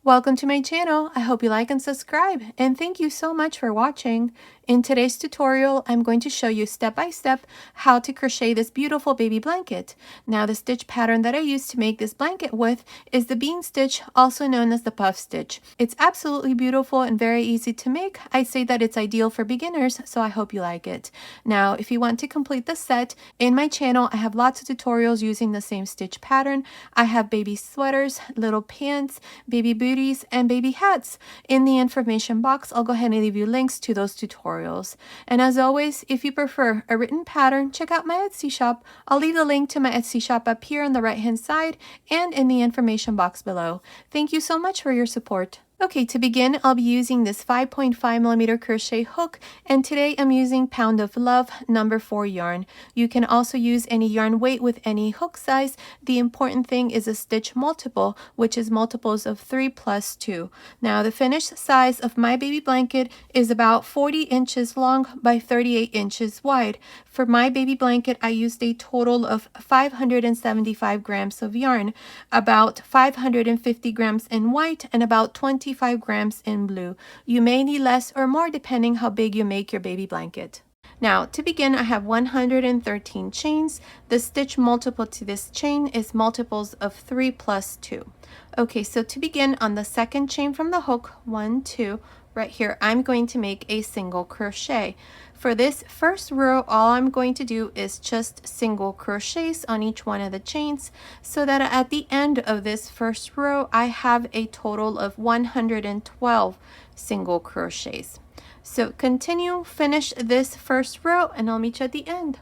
Welcome to my channel. I hope you like and subscribe, and thank you so much for watching. In today's tutorial, I'm going to show you step by step how to crochet this beautiful baby blanket. Now, the stitch pattern that I use to make this blanket with is the bean stitch, also known as the puff stitch. It's absolutely beautiful and very easy to make. I'd say that it's ideal for beginners, so I hope you like it. Now, if you want to complete the set, in my channel, I have lots of tutorials using the same stitch pattern. I have baby sweaters, little pants, baby booties, and baby hats. In the information box, I'll go ahead and leave you links to those tutorials. And as always, if you prefer a written pattern, check out my Etsy shop. I'll leave the link to my Etsy shop up here on the right hand side and in the information box below. Thank you so much for your support. Okay, to begin, I'll be using this 5.5mm crochet hook, and today I'm using Pound of Love number 4 yarn. You can also use any yarn weight with any hook size. The important thing is a stitch multiple, which is multiples of 3 plus 2. Now, the finished size of my baby blanket is about 40 inches long by 38 inches wide. For my baby blanket, I used a total of 575 grams of yarn, about 550 grams in white and about 25 grams in blue. You may need less or more depending how big you make your baby blanket. Now, to begin, I have 113 chains. The stitch multiple to this chain is multiples of 3 plus 2. Okay, so to begin, on the second chain from the hook, 1, 2, right here, I'm going to make a single crochet. For this first row, all I'm going to do is just single crochets on each one of the chains, so that at the end of this first row, I have a total of 112 single crochets. So continue, finish this first row, and I'll meet you at the end.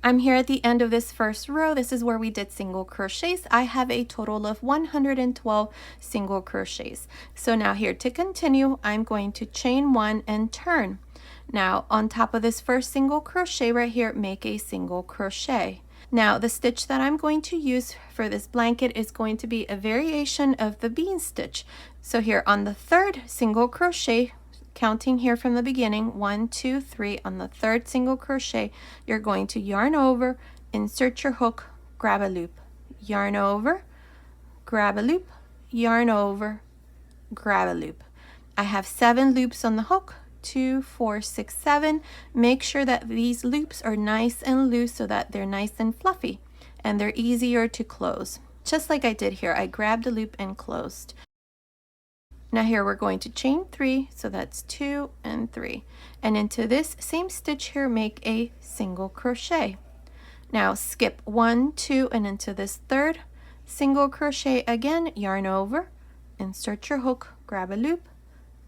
I'm here at the end of this first row. This is where we did single crochets. I have a total of 112 single crochets. So now here to continue, I'm going to chain 1 and turn. Now on top of this first single crochet right here, make a single crochet. Now the stitch that I'm going to use for this blanket is going to be a variation of the bean stitch. So here on the third single crochet, counting here from the beginning, 1, 2, 3, on the third single crochet, you're going to yarn over, insert your hook, grab a loop, yarn over, grab a loop, yarn over, grab a loop. I have 7 loops on the hook, 2, 4, 6, 7. Make sure that these loops are nice and loose so that they're nice and fluffy and they're easier to close. Just like I did here, I grabbed a loop and closed. Now here we're going to chain 3, so that's 2 and 3. And into this same stitch here, make a single crochet. Now skip 1, 2, and into this third single crochet again, yarn over, insert your hook, grab a loop,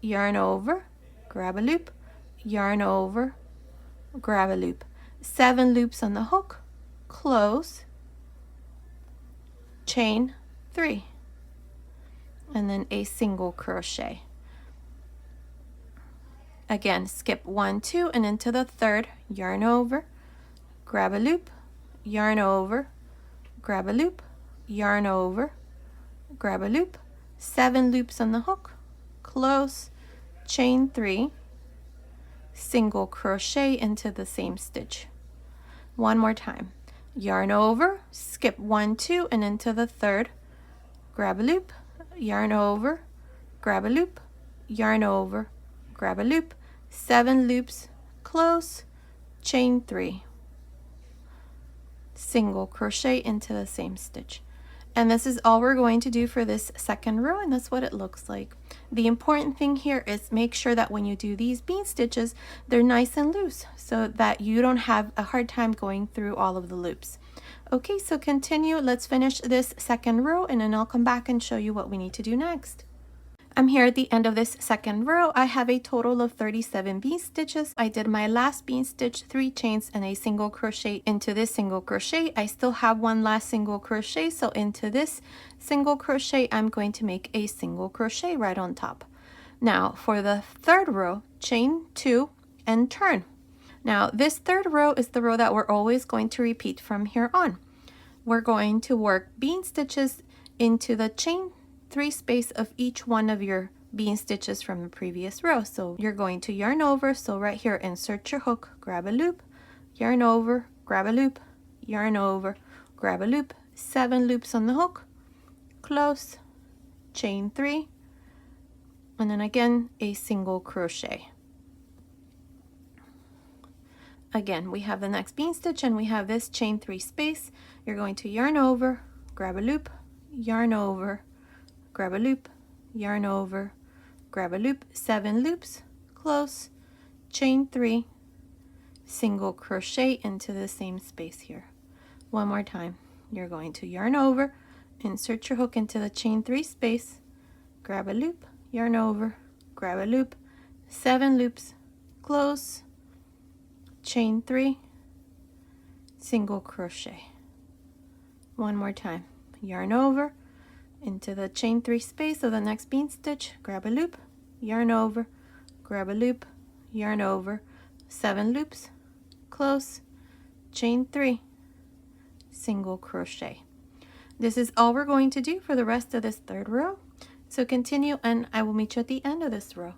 yarn over, grab a loop, yarn over, grab a loop. 7 loops on the hook, close, chain 3. And then a single crochet. Again, skip 1, 2, and into the third, yarn over, grab a loop, yarn over, grab a loop, yarn over, grab a loop, 7 loops on the hook, close, chain 3, single crochet into the same stitch. One more time, yarn over, skip 1, 2, and into the third, grab a loop, yarn over, grab a loop, yarn over, grab a loop, 7 loops, close, chain 3, single crochet into the same stitch. And this is all we're going to do for this second row, and that's what it looks like. The important thing here is make sure that when you do these bean stitches, they're nice and loose so that you don't have a hard time going through all of the loops. Okay, so continue. Let's finish this second row, and then I'll come back and show you what we need to do next. I'm here at the end of this second row. I have a total of 37 bean stitches. I did my last bean stitch, 3 chains and a single crochet into this single crochet. I still have one last single crochet, so into this single crochet, I'm going to make a single crochet right on top. Now for the third row, chain 2 and turn. Now this third row is the row that we're always going to repeat from here on. We're going to work bean stitches into the chain 3 space of each one of your bean stitches from the previous row. So you're going to yarn over, so right here, insert your hook, grab a loop, yarn over, grab a loop, yarn over, grab a loop, 7 loops on the hook, close, chain 3, and then again a single crochet. Again, we have the next bean stitch and we have this chain 3 space. You're going to yarn over, grab a loop, yarn over, grab a loop, yarn over, grab a loop, 7 loops, close, chain 3, single crochet into the same space here. One more time. You're going to yarn over, insert your hook into the chain 3 space, grab a loop, yarn over, grab a loop, 7 loops, close, chain 3, single crochet. One more time. Yarn over into the chain 3 space of the next bean stitch, grab a loop, yarn over, grab a loop, yarn over, 7 loops, close, chain 3, single crochet. This is all we're going to do for the rest of this third row. So continue and I will meet you at the end of this row.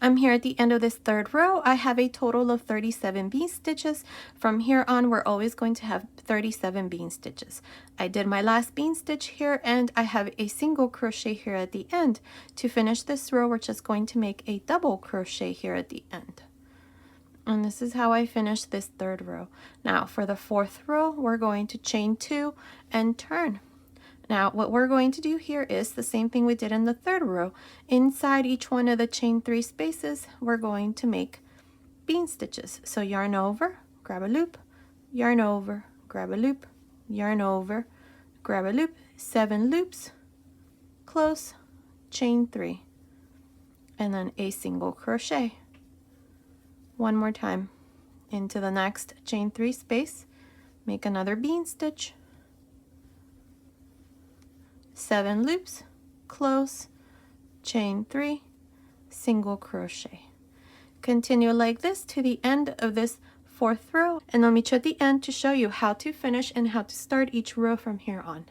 I'm here at the end of this third row. I have a total of 37 bean stitches. From here on, we're always going to have 37 bean stitches. I did my last bean stitch here and I have a single crochet here at the end. To finish this row, we're just going to make a double crochet here at the end. And this is how I finish this third row. Now for the fourth row, we're going to chain 2 and turn. Now what we're going to do here is the same thing we did in the third row. Inside each one of the chain 3 spaces, we're going to make bean stitches. So yarn over, grab a loop, yarn over, grab a loop, yarn over, grab a loop, 7 loops, close, chain 3, and then a single crochet. One more time. Into the next chain 3 space, make another bean stitch, 7 loops, close, chain 3, single crochet. Continue like this to the end of this fourth row, and I'll meet you at the end to show you how to finish and how to start each row from here on.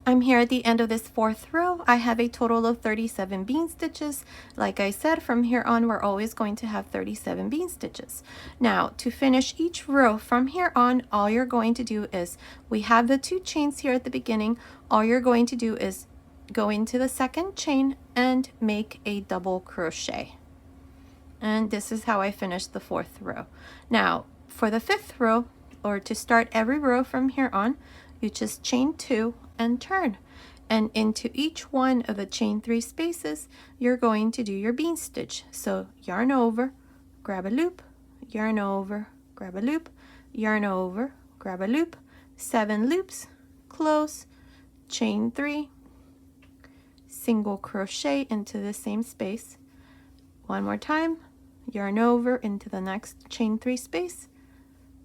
I'm here at the end of this fourth row. I have a total of 37 bean stitches. Like I said, from here on, we're always going to have 37 bean stitches. Now, to finish each row from here on, all you're going to do is, we have the 2 chains here at the beginning. All you're going to do is go into the second chain and make a double crochet. And this is how I finished the fourth row. Now, for the fifth row, or to start every row from here on, you just chain 2 and turn, and into each one of the chain 3 spaces you're going to do your bean stitch. So yarn over, grab a loop, yarn over, grab a loop, yarn over, grab a loop, 7 loops, close, chain 3, single crochet into the same space. One more time, yarn over into the next chain 3 space,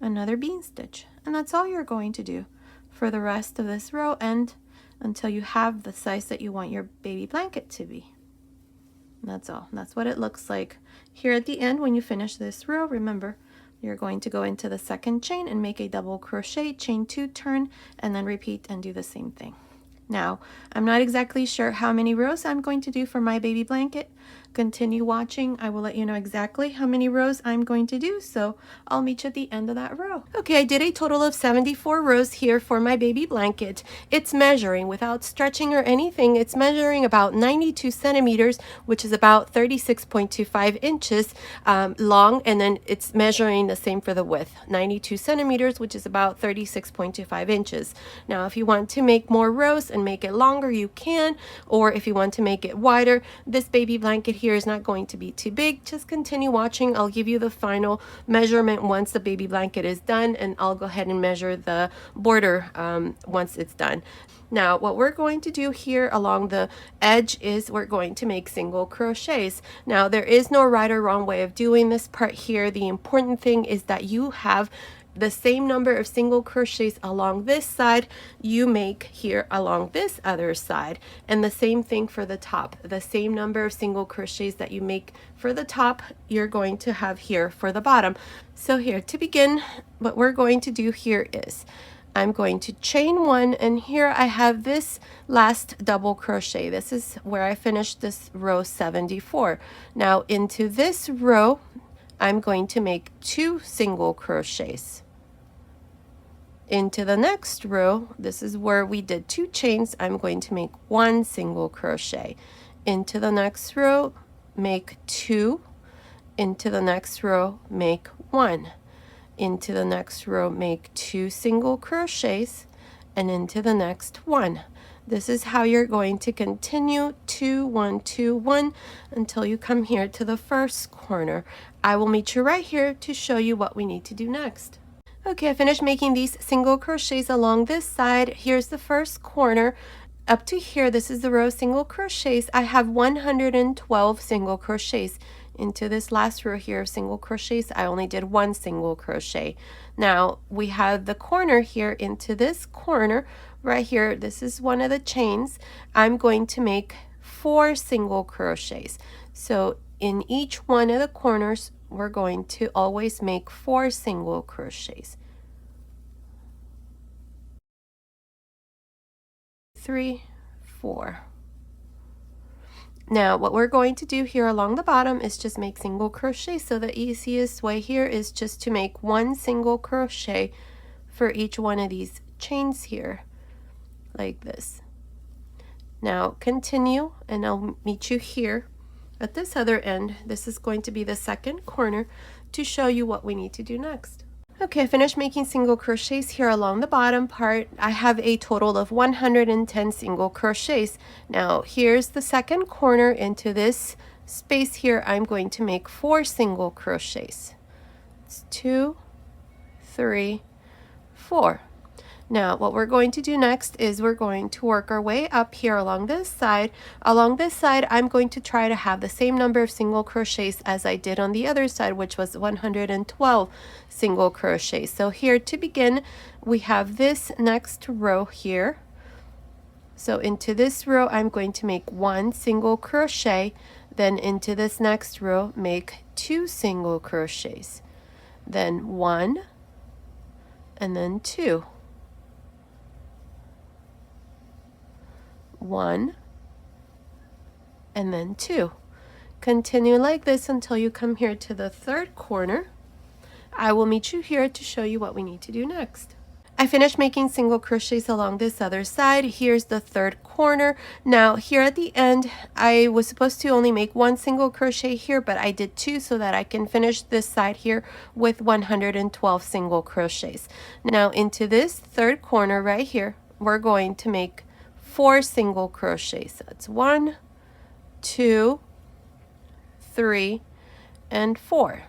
another bean stitch, and that's all you're going to do for the rest of this row and until you have the size that you want your baby blanket to be. And that's all. That's what it looks like. Here at the end, when you finish this row, remember, you're going to go into the second chain and make a double crochet, chain 2, turn, and then repeat and do the same thing. Now, I'm not exactly sure how many rows I'm going to do for my baby blanket. Continue watching. I will let you know exactly how many rows I'm going to do, so I'll meet you at the end of that row. Okay, I did a total of 74 rows here for my baby blanket. It's measuring, without stretching or anything, it's measuring about 92 centimeters, which is about 36.25 inches long, and then it's measuring the same for the width, 92 centimeters, which is about 36.25 inches. Now, if you want to make more rows and make it longer, you can, or if you want to make it wider, this baby blanket here is not going to be too big. Just continue watching. I'll give you the final measurement once the baby blanket is done, and I'll go ahead and measure the border once it's done. Now, what we're going to do here along the edge is we're going to make single crochets. Now, there is no right or wrong way of doing this part here. The important thing is that you have the same number of single crochets along this side you make here along this other side, and the same thing for the top. The same number of single crochets that you make for the top you're going to have here for the bottom. So here, to begin, what we're going to do here is I'm going to chain 1, and here I have this last double crochet. This is where I finished this row 74. Now into this row I'm going to make 2 single crochets. Into the next row, this is where we did 2 chains, I'm going to make 1 single crochet. into the next row, make 2, into the next row, make 1, into the next row, make 2 single crochets, and into the next one. This is how you're going to continue 2, 1, 2, 1 until you come here to the first corner. I will meet you right here to show you what we need to do next. Okay, I finished making these single crochets along this side. Here's the first corner. Up to here, this is the row of single crochets. I have 112 single crochets. Into this last row here of single crochets, I only did 1 single crochet. Now we have the corner here. Into this corner right here, this is one of the chains. I'm going to make 4 single crochets. So in each one of the corners, we're going to always make 4 single crochets. 3, 4. Now what we're going to do here along the bottom is just make single crochet. So the easiest way here is just to make 1 single crochet for each one of these chains here, like this. Now continue, and I'll meet you here at this other end. This is going to be the second corner to show you what we need to do next. Okay, I finished making single crochets here along the bottom part. I have a total of 110 single crochets. Now here's the second corner. Into this space here, I'm going to make 4 single crochets. It's 2, 3, 4. Now what we're going to do next is we're going to work our way up here along this side. Along this side, I'm going to try to have the same number of single crochets as I did on the other side, which was 112 single crochets. So here to begin, we have this next row here. So into this row, I'm going to make 1 single crochet. Then into this next row, make 2 single crochets. Then 1, and then 2. 1, and then 2. Continue like this until you come here to the third corner. I will meet you here to show you what we need to do next. I finished making single crochets along this other side. Here's the third corner. Now here at the end, I was supposed to only make 1 single crochet here, but I did 2 so that I can finish this side here with 112 single crochets. Now into this third corner right here, we're going to make 4 single crochets. That's 1, 2, 3, and 4.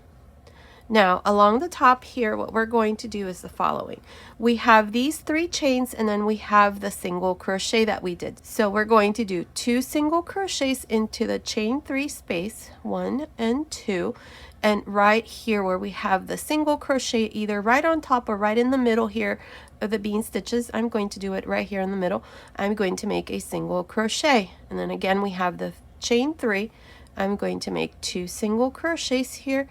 Now along the top here, what we're going to do is the following. We have these 3 chains, and then we have the single crochet that we did. So we're going to do 2 single crochets into the chain 3 space, 1 and 2, and right here where we have the single crochet, either right on top or right in the middle here of the bean stitches, I'm going to do it right here in the middle. I'm going to make a single crochet, and then again we have the chain 3. I'm going to make 2 single crochets here,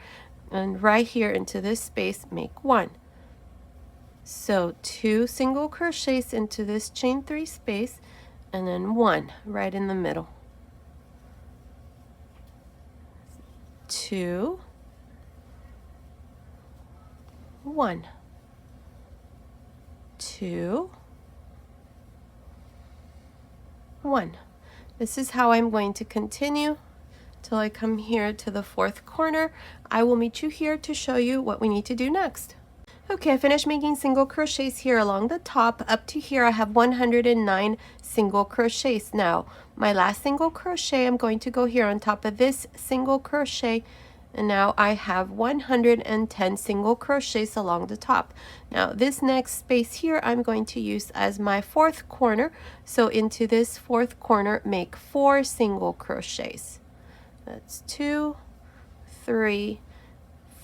and right here into this space make 1. So 2 single crochets into this chain 3 space, and then 1 right in the middle. 2, 1, 2, 1. This is how I'm going to continue till I come here to the fourth corner. I will meet you here to show you what we need to do next. Okay, I finished making single crochets here along the top. Up to here I have 109 single crochets. Now my last single crochet, I'm going to go here on top of this single crochet, and now I have 110 single crochets along the top. Now this next space here I'm going to use as my fourth corner. So into this fourth corner, make 4 single crochets. That's 2, 3,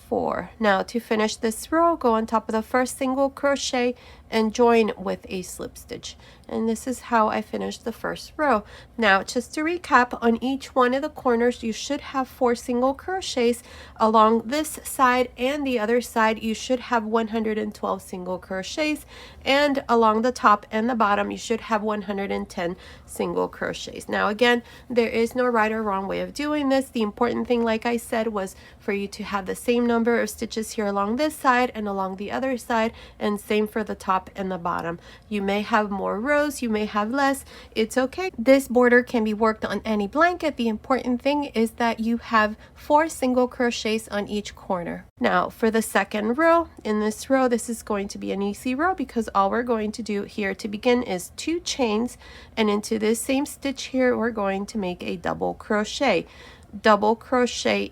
4. Now to finish this row, go on top of the first single crochet and join with a slip stitch. And this is how I finished the first row. Now just to recap, on each one of the corners you should have 4 single crochets. Along this side and the other side you should have 112 single crochets, and along the top and the bottom you should have 110 single crochets. Now again, there is no right or wrong way of doing this. The important thing, like I said, was for you to have the same number of stitches here along this side and along the other side, and same for the top top and the bottom. You may have more rows, you may have less, it's okay. This border can be worked on any blanket. The important thing is that you have 4 single crochets on each corner. Now for the second row, in this row, this is going to be an easy row because all we're going to do here to begin is 2 chains, and into this same stitch here we're going to make a double crochet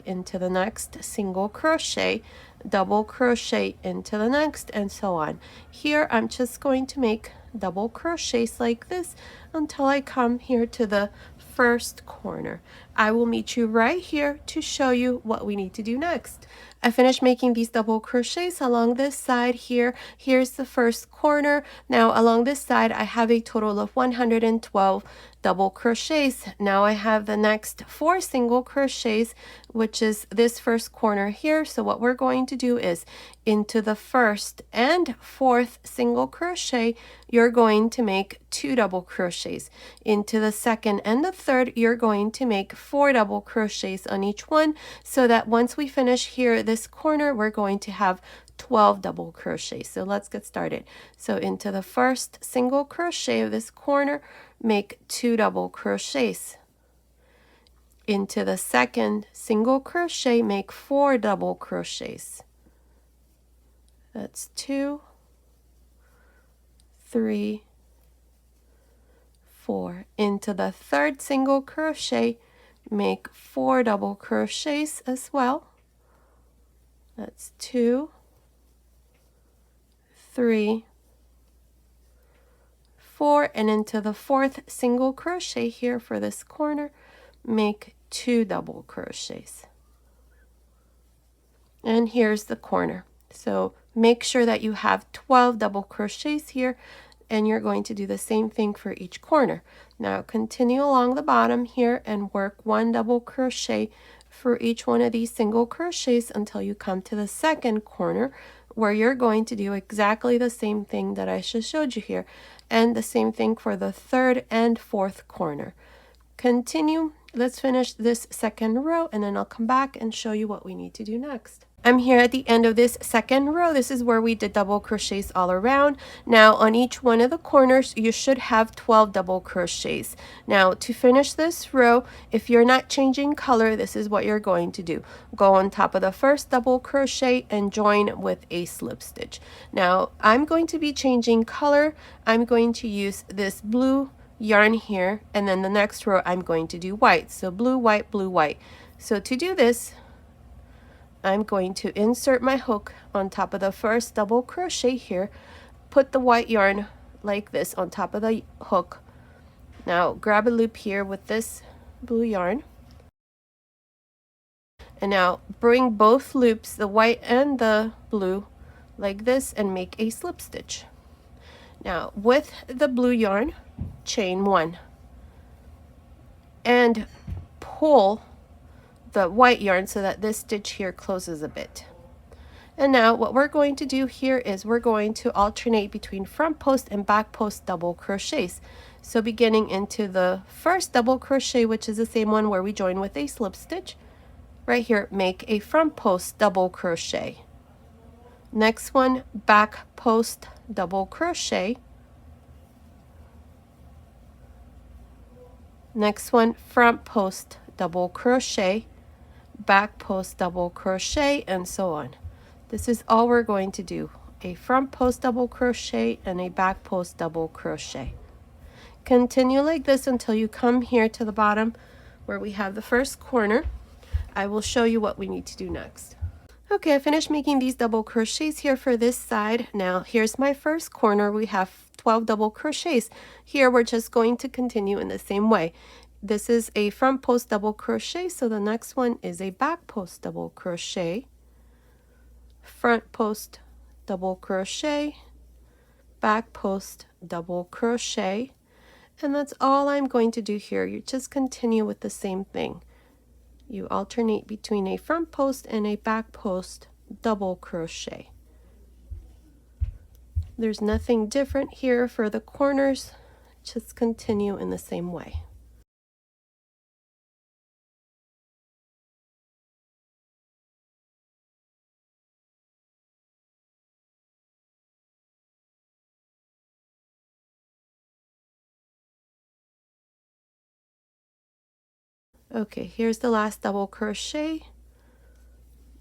into the next single crochet, double crochet into the next, and so on. Here I'm just going to make double crochets like this until I come here to the first corner. I will meet you right here to show you what we need to do next. I finished making these double crochets along this side here. Here's the first corner. Now along this side I have a total of 112 double crochets. Now I have the next 4 single crochets, which is this first corner here. So what we're going to do is into the first and fourth single crochet, you're going to make 2 double crochets. Into the second and the third, you're going to make 4 double crochets on each one, so that once we finish here this corner, we're going to have 12 double crochets. So let's get started. So into the first single crochet of this corner, make 2 double crochets. Into the second single crochet, make 4 double crochets. That's 2, 3, 4. Into the third single crochet, make 4 double crochets as well. That's 2, 3, 4, and into the fourth single crochet here for this corner, make 2 double crochets. And here's the corner. So make sure that you have 12 double crochets here, and you're going to do the same thing for each corner. Now continue along the bottom here and work 1 double crochet for each one of these single crochets until you come to the second corner, where you're going to do exactly the same thing that I just showed you here, and the same thing for the third and fourth corner. Continue. Let's finish this second row, and then I'll come back and show you what we need to do next. I'm here at the end of this second row. This is where we did double crochets all around. Now on each one of the corners you should have 12 double crochets. Now to finish this row, if you're not changing color, this is what you're going to do. Go on top of the first double crochet and join with a slip stitch. Now I'm going to be changing color. I'm going to use this blue yarn here, and then the next row I'm going to do white. So blue, white, blue, white. So to do this, I'm going to insert my hook on top of the first double crochet here, put the white yarn like this on top of the hook. Now grab a loop here with this blue yarn, and now bring both loops, the white and the blue, like this, and make a slip stitch. Now with the blue yarn, chain 1 and pull the white yarn so that this stitch here closes a bit. And now what we're going to do here is we're going to alternate between front post and back post double crochets. So beginning into the first double crochet, which is the same one where we join with a slip stitch, right here, make a front post double crochet. Next one, back post double crochet. Next one, front post double crochet, back post double crochet, and so on. This is all we're going to do: a front post double crochet and a back post double crochet. Continue like this until you come here to the bottom where we have the first corner. I will show you what we need to do next. Okay, I finished making these double crochets here for this side. Now here's my first corner. We have 12 double crochets. Here we're just going to continue in the same way. This is a front post double crochet, so the next one is a back post double crochet, front post double crochet, back post double crochet, and that's all I'm going to do here. You just continue with the same thing. You alternate between a front post and a back post double crochet. There's nothing different here for the corners. Just continue in the same way. Okay, here's the last double crochet,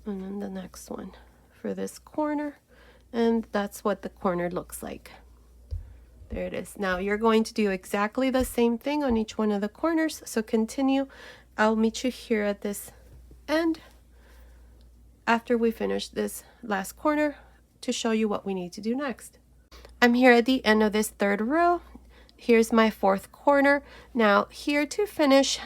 and then the next one for this corner, and that's what the corner looks like. There it is. Now you're going to do exactly the same thing on each one of the corners, so continue. I'll meet you here at this end after we finish this last corner to show you what we need to do next. I'm here at the end of this third row. Here's my fourth corner. Now here to finish,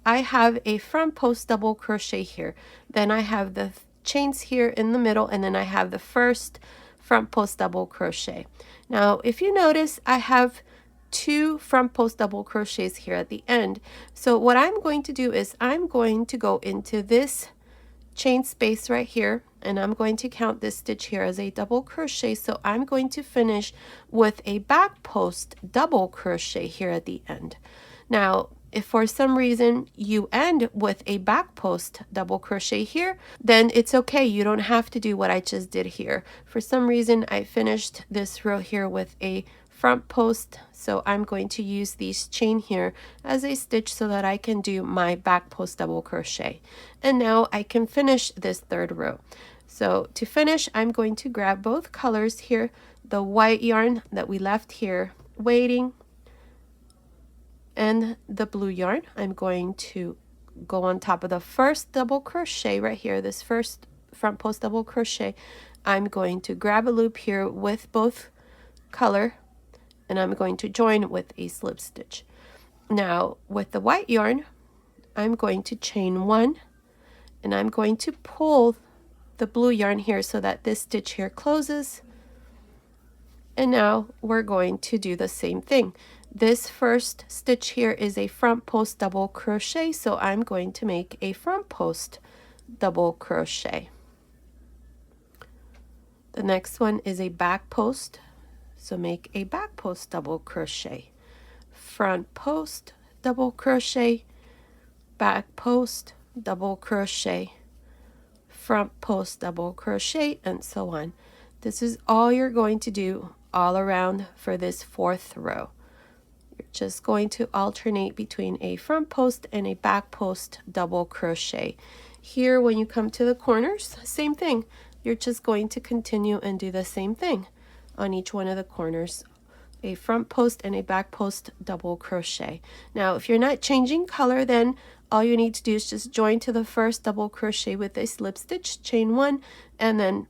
I have a front post double crochet here. Then I have the chains here in the middle, and then I have the first front post double crochet. Now if you notice, I have 2 front post double crochets here at the end. So what I'm going to do is I'm going to go into this chain space right here, and I'm going to count this stitch here as a double crochet. So I'm going to finish with a back post double crochet here at the end. Now if for some reason you end with a back post double crochet here, then it's okay. You don't have to do what I just did here. For some reason I finished this row here with a front post, so I'm going to use these chain here as a stitch so that I can do my back post double crochet. And now I can finish this third row. So to finish, I'm going to grab both colors here, the white yarn that we left here waiting and the blue yarn. I'm going to go on top of the first double crochet right here, this first front post double crochet. I'm going to grab a loop here with both color, and I'm going to join with a slip stitch. Now with the white yarn, I'm going to chain 1, and I'm going to pull the blue yarn here so that this stitch here closes. And now we're going to do the same thing. This first stitch here is a front post double crochet, so I'm going to make a front post double crochet. The next one is a back post, so make a back post double crochet, front post double crochet, back post double crochet, front post double crochet, and so on. This is all you're going to do all around for this fourth row. You're just going to alternate between a front post and a back post double crochet. Here when you come to the corners, same thing. You're just going to continue and do the same thing on each one of the corners, a front post and a back post double crochet. Now if you're not changing color, then all you need to do is just join to the first double crochet with a slip stitch, chain 1, and then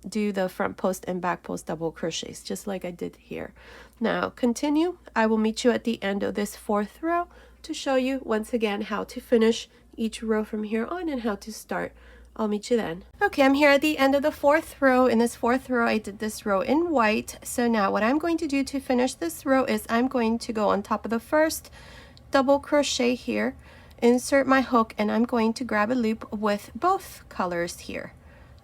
do the front post and back post double crochets just like I did here. Now continue. I will meet you at the end of this fourth row to show you once again how to finish each row from here on and how to start. I'll meet you then. Okay, I'm here at the end of the fourth row. In this fourth row, I did this row in white. So now what I'm going to do to finish this row is I'm going to go on top of the first double crochet here, insert my hook, and I'm going to grab a loop with both colors here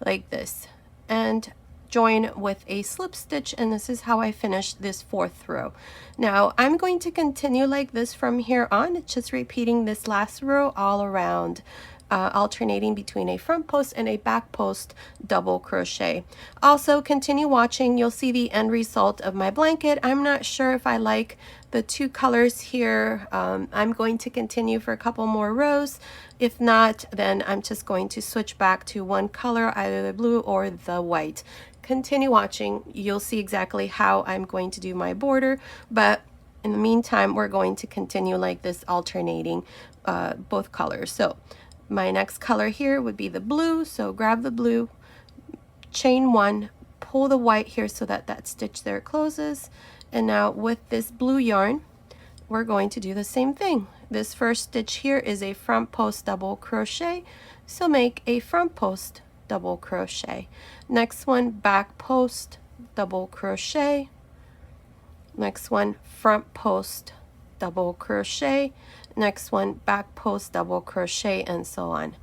like this and join with a slip stitch, and this is how I finish this fourth row. Now I'm going to continue like this from here on, just repeating this last row all around, alternating between a front post and a back post double crochet. Also continue watching, you'll see the end result of my blanket. I'm not sure if I like the 2 colors here. I'm going to continue for a couple more rows. If not, then I'm just going to switch back to one color, either the blue or the white. Continue watching, you'll see exactly how I'm going to do my border, but in the meantime we're going to continue like this, alternating both colors. So my next color here would be the blue, so grab the blue, chain 1, pull the white here so that that stitch there closes, and now with this blue yarn we're going to do the same thing. This first stitch here is a front post double crochet, so make a front post double crochet. Next one, back post double crochet. Next one, front post double crochet. Next one, back post double crochet, and so on.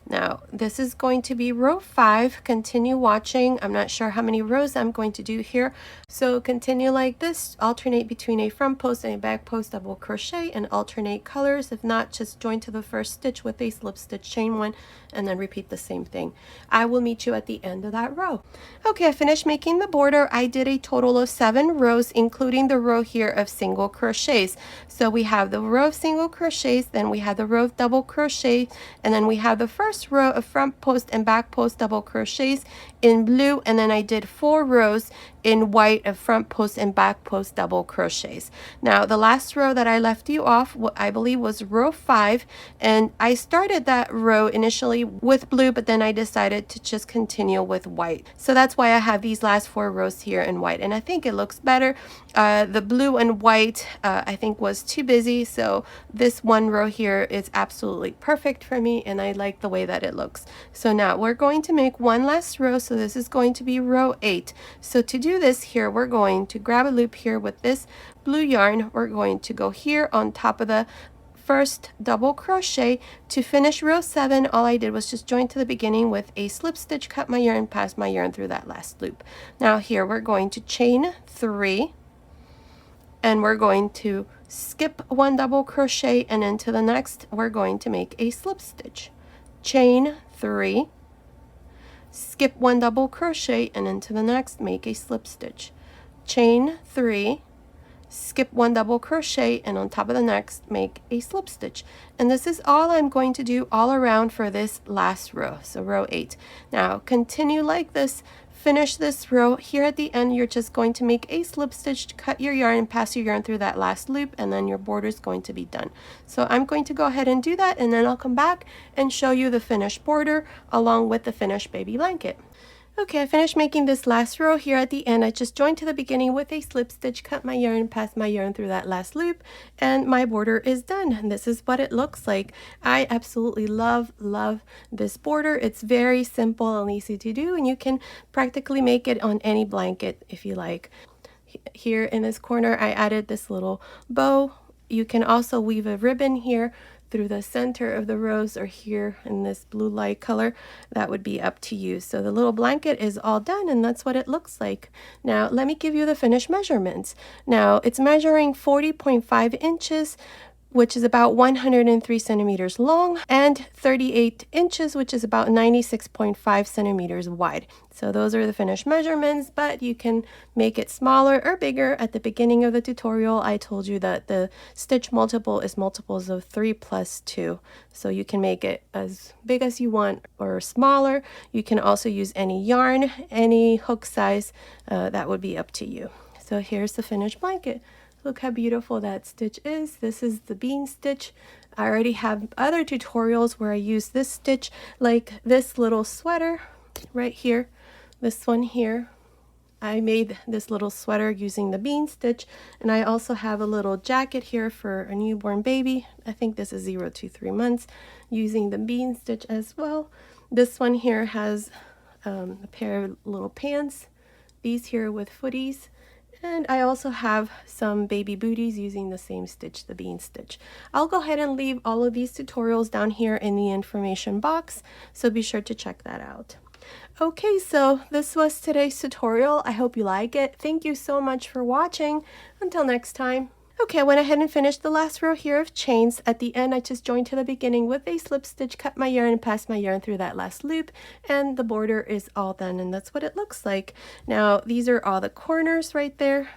Now, this is going to be row 5. Continue watching. I'm not sure how many rows I'm going to do here. So continue like this. Alternate between a front post and a back post double crochet and alternate colors. If not, just join to the first stitch with a slip stitch, chain 1, and then repeat the same thing. I will meet you at the end of that row. Okay, I finished making the border. I did a total of 7 rows, including the row here of single crochets. So we have the row of single crochets, then we have the row of double crochet, and then we have the first row of front post and back post double crochets in blue, and then I did 4 rows in white of front post and back post double crochets. Now the last row that I left you off, what I believe was row 5, and I started that row initially with blue, but then I decided to just continue with white. So that's why I have these last 4 rows here in white, and I think it looks better. The blue and white I think was too busy, so this one row here is absolutely perfect for me, and I like the way that it looks. So now we're going to make one last row, so this is going to be row 8. So to do this here, we're going to grab a loop here with this blue yarn. We're going to go here on top of the first double crochet. To finish row 7, all I did was just join to the beginning with a slip stitch, cut my yarn, pass my yarn through that last loop. Now here we're going to chain 3, and we're going to skip 1 double crochet, and into the next we're going to make a slip stitch, chain 3, skip 1 double crochet, and into the next make a slip stitch, chain 3, skip 1 double crochet, and on top of the next make a slip stitch. And this is all I'm going to do all around for this last row, so row 8. Now continue like this. Finish this row. Here at the end, you're just going to make a slip stitch to cut your yarn and pass your yarn through that last loop, and then your border is going to be done. So I'm going to go ahead and do that, and then I'll come back and show you the finished border along with the finished baby blanket. Okay, I finished making this last row. Here at the end, I just joined to the beginning with a slip stitch, cut my yarn, pass my yarn through that last loop, and my border is done. And this is what it looks like. I absolutely love this border. It's very simple and easy to do, and you can practically make it on any blanket if you like. Here in this corner, I added this little bow. You can also weave a ribbon here through the center of the rows, or here in this blue light color. That would be up to you. So the little blanket is all done, and that's what it looks like. Now let me give you the finished measurements. Now it's measuring 40.5 inches, which is about 103 centimeters long, and 38 inches, which is about 96.5 centimeters wide. So those are the finished measurements, but you can make it smaller or bigger. At the beginning of the tutorial, I told you that the stitch multiple is multiples of 3 plus 2. So you can make it as big as you want or smaller. You can also use any yarn, any hook size. That would be up to you. So here's the finished blanket. Look how beautiful that stitch is. This is the bean stitch. I already have other tutorials where I use this stitch, like this little sweater right here. This one here, I made this little sweater using the bean stitch, and I also have a little jacket here for a newborn baby. I think this is 0 to 3 months, using the bean stitch as well. This one here has a pair of little pants, these here with footies. And I also have some baby booties using the same stitch, the bean stitch. I'll go ahead and leave all of these tutorials down here in the information box, so be sure to check that out. Okay, so this was today's tutorial. I hope you like it. Thank you so much for watching. Until next time. Okay, I went ahead and finished the last row here of chains. At the end, I just joined to the beginning with a slip stitch, cut my yarn, and passed my yarn through that last loop, and the border is all done, and that's what it looks like. Now, these are all the corners right there.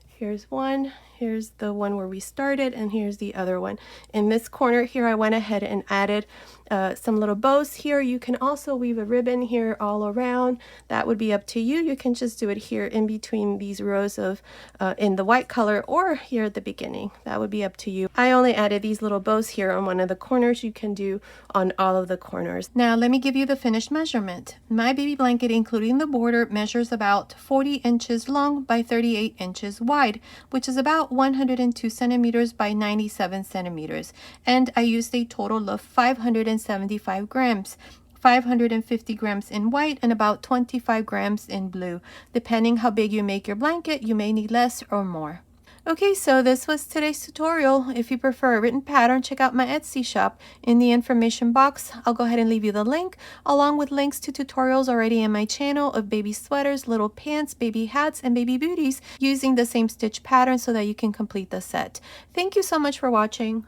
Here's one, here's the one where we started, and here's the other one. In this corner here, I went ahead and added some little bows here. You can also weave a ribbon here all around. That would be up to you. You can just do it here in between these rows of in the white color, or here at the beginning. That would be up to you. I only added these little bows here on one of the corners. You can do on all of the corners. Now let me give you the finished measurement. My baby blanket, including the border, measures about 40 inches long by 38 inches wide, which is about 102 centimeters by 97 centimeters. And I used a total of 575 grams. 550 grams in white and about 25 grams in blue. Depending how big you make your blanket, you may need less or more. Okay, so this was today's tutorial. If you prefer a written pattern, check out my Etsy shop. In the information box, I'll go ahead and leave you the link, along with links to tutorials already in my channel of baby sweaters, little pants, baby hats, and baby booties using the same stitch pattern so that you can complete the set. Thank you so much for watching.